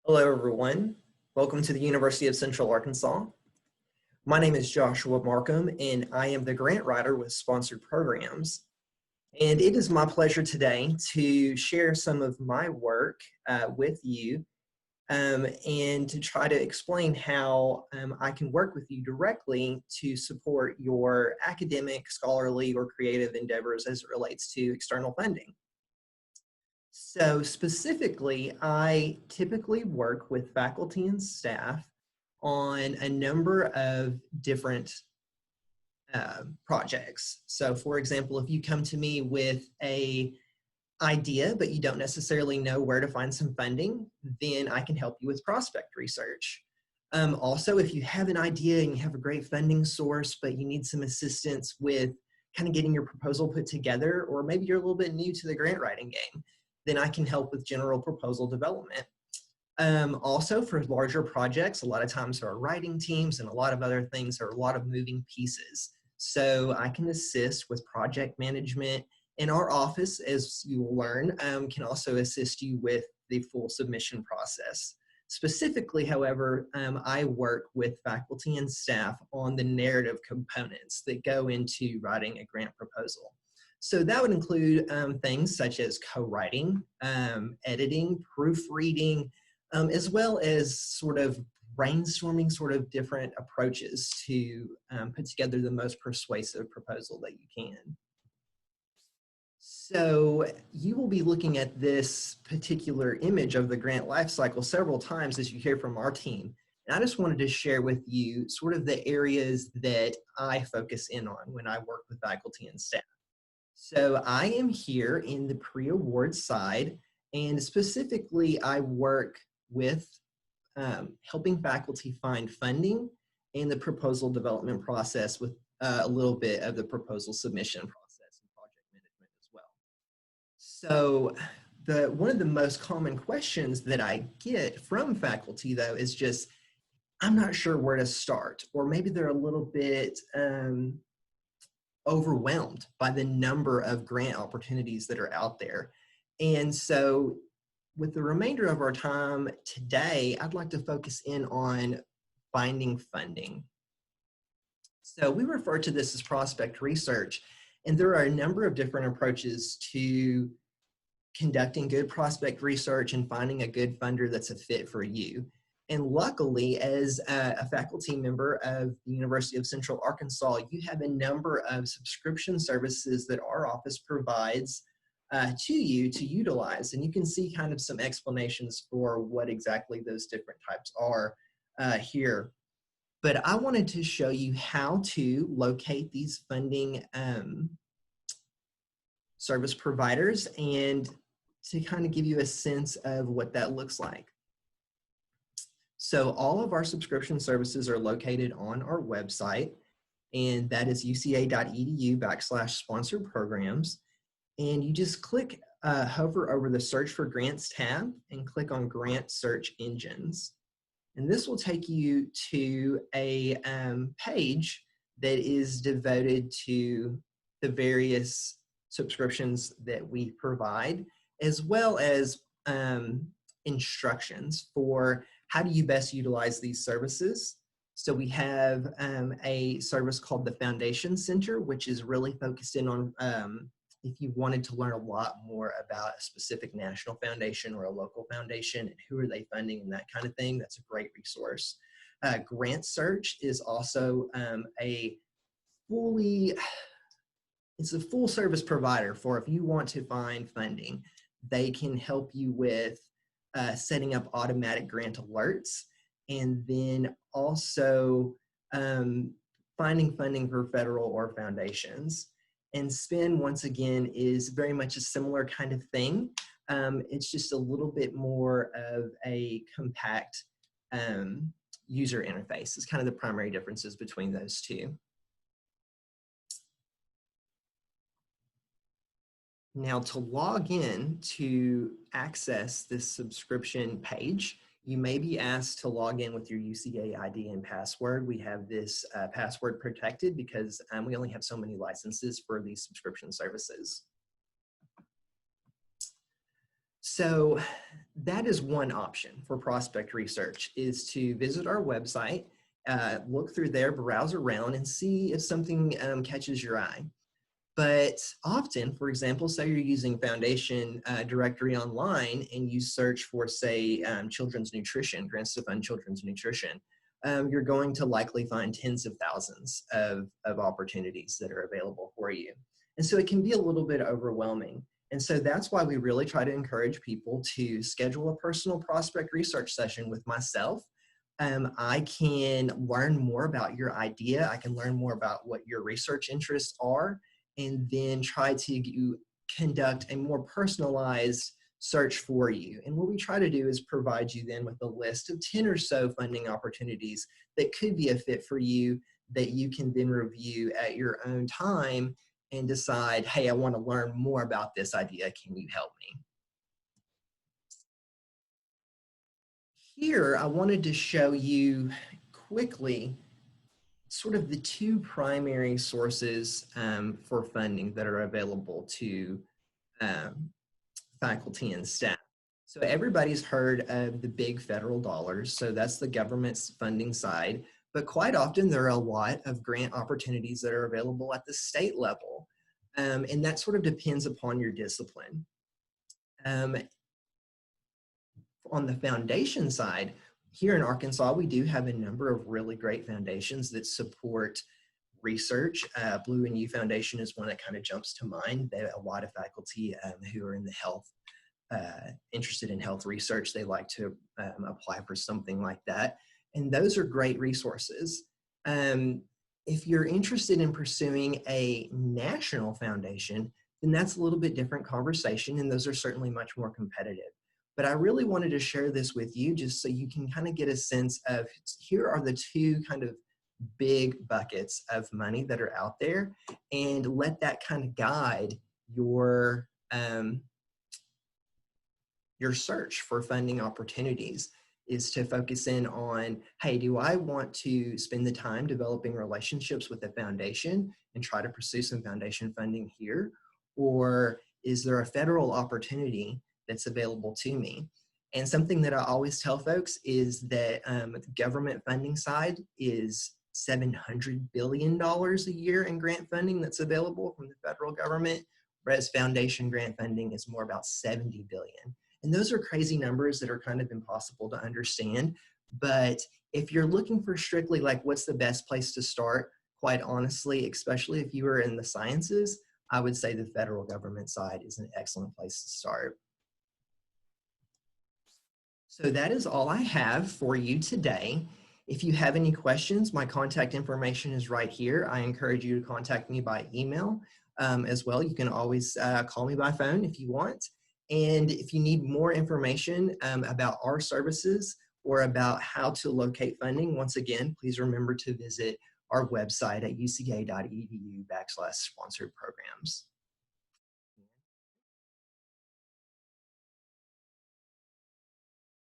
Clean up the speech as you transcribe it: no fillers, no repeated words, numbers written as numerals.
Hello, everyone. Welcome to the University of Central Arkansas. My name is Joshua Markham, and I am the grant writer with Sponsored Programs. And it is my pleasure today to share some of my work with you and to try to explain how I can work with you directly to support your academic, scholarly, or creative endeavors as it relates to external funding. So specifically, I typically work with faculty and staff on a number of different projects. So for example, if you come to me with a idea, but you don't necessarily know where to find some funding, then I can help you with prospect research. Also, if you have an idea and you have a great funding source, but you need some assistance with kind of getting your proposal put together, or maybe you're a little bit new to the grant writing game, then I can help with general proposal development. Also, for larger projects, a lot of times there are writing teams and a lot of other things. There are a lot of moving pieces. So I can assist with project management. And our office, as you will learn, can also assist you with the full submission process. Specifically, however, I work with faculty and staff on the narrative components that go into writing a grant proposal. So that would include things such as co-writing, editing, proofreading, as well as sort of brainstorming sort of different approaches to put together the most persuasive proposal that you can. So you will be looking at this particular image of the grant lifecycle several times as you hear from our team. And I just wanted to share with you sort of the areas that I focus in on when I work with faculty and staff. So I am here in the pre-award side, and specifically I work with helping faculty find funding and the proposal development process with a little bit of the proposal submission process and project management as well. So one of the most common questions that I get from faculty though is just, I'm not sure where to start, or maybe they're a little bit overwhelmed by the number of grant opportunities that are out there. And so with the remainder of our time today, I'd like to focus in on finding funding. So we refer to this as prospect research, and there are a number of different approaches to conducting good prospect research and finding a good funder that's a fit for you. And luckily, as a faculty member of the University of Central Arkansas, you have a number of subscription services that our office provides to you to utilize. And you can see kind of some explanations for what exactly those different types are here. But I wanted to show you how to locate these funding service providers and to kind of give you a sense of what that looks like. So all of our subscription services are located on our website, and that is uca.edu/sponsored programs. And you just click, hover over the Search for Grants tab and click on Grant Search Engines. And this will take you to a page that is devoted to the various subscriptions that we provide, as well as instructions for how do you best utilize these services. So we have a service called the Foundation Center, which is really focused in on if you wanted to learn a lot more about a specific national foundation or a local foundation and who are they funding and that kind of thing, that's a great resource. Grant Search is also it's a full service provider for if you want to find funding. They can help you with setting up automatic grant alerts, and then also finding funding for federal or foundations. And SPIN, once again, is very much a similar kind of thing. It's just a little bit more of a compact user interface. It's kind of the primary differences between those two. Now, to log in to access this subscription page, you may be asked to log in with your UCA ID and password. We have this password protected because we only have so many licenses for these subscription services. So that is one option for prospect research, is to visit our website, look through there, browse around, and see if something catches your eye. But often, for example, say you're using Foundation Directory online and you search for, say, children's nutrition, grants to fund children's nutrition, you're going to likely find tens of thousands of opportunities that are available for you. And so it can be a little bit overwhelming. And so that's why we really try to encourage people to schedule a personal prospect research session with myself. I can learn more about your idea. I can learn more about what your research interests are, and then try to conduct a more personalized search for you. And what we try to do is provide you then with a list of 10 or so funding opportunities that could be a fit for you, that you can then review at your own time and decide, hey, I want to learn more about this idea. Can you help me? Here, I wanted to show you quickly sort of the two primary sources for funding that are available to faculty and staff. So everybody's heard of the big federal dollars. So that's the government's funding side. But quite often there are a lot of grant opportunities that are available at the state level. And that sort of depends upon your discipline. On the foundation side, here in Arkansas, we do have a number of really great foundations that support research. Blue and You Foundation is one that kind of jumps to mind. They have a lot of faculty who are in the health, interested in health research. They like to apply for something like that. And those are great resources. If you're interested in pursuing a national foundation, then that's a little bit different conversation, and those are certainly much more competitive. But I really wanted to share this with you just so you can kind of get a sense of, here are the two kind of big buckets of money that are out there, and let that kind of guide your search for funding opportunities. Is to focus in on, hey, do I want to spend the time developing relationships with the foundation and try to pursue some foundation funding here? Or is there a federal opportunity that's available to me? And something that I always tell folks is that the government funding side is $700 billion a year in grant funding that's available from the federal government, whereas foundation grant funding is more about 70 billion. And those are crazy numbers that are kind of impossible to understand. But if you're looking for strictly like what's the best place to start, quite honestly, especially if you are in the sciences, I would say the federal government side is an excellent place to start. So that is all I have for you today. If you have any questions, my contact information is right here. I encourage you to contact me by email as well. You can always call me by phone if you want. And if you need more information about our services or about how to locate funding, once again, please remember to visit our website at uca.edu/sponsored programs.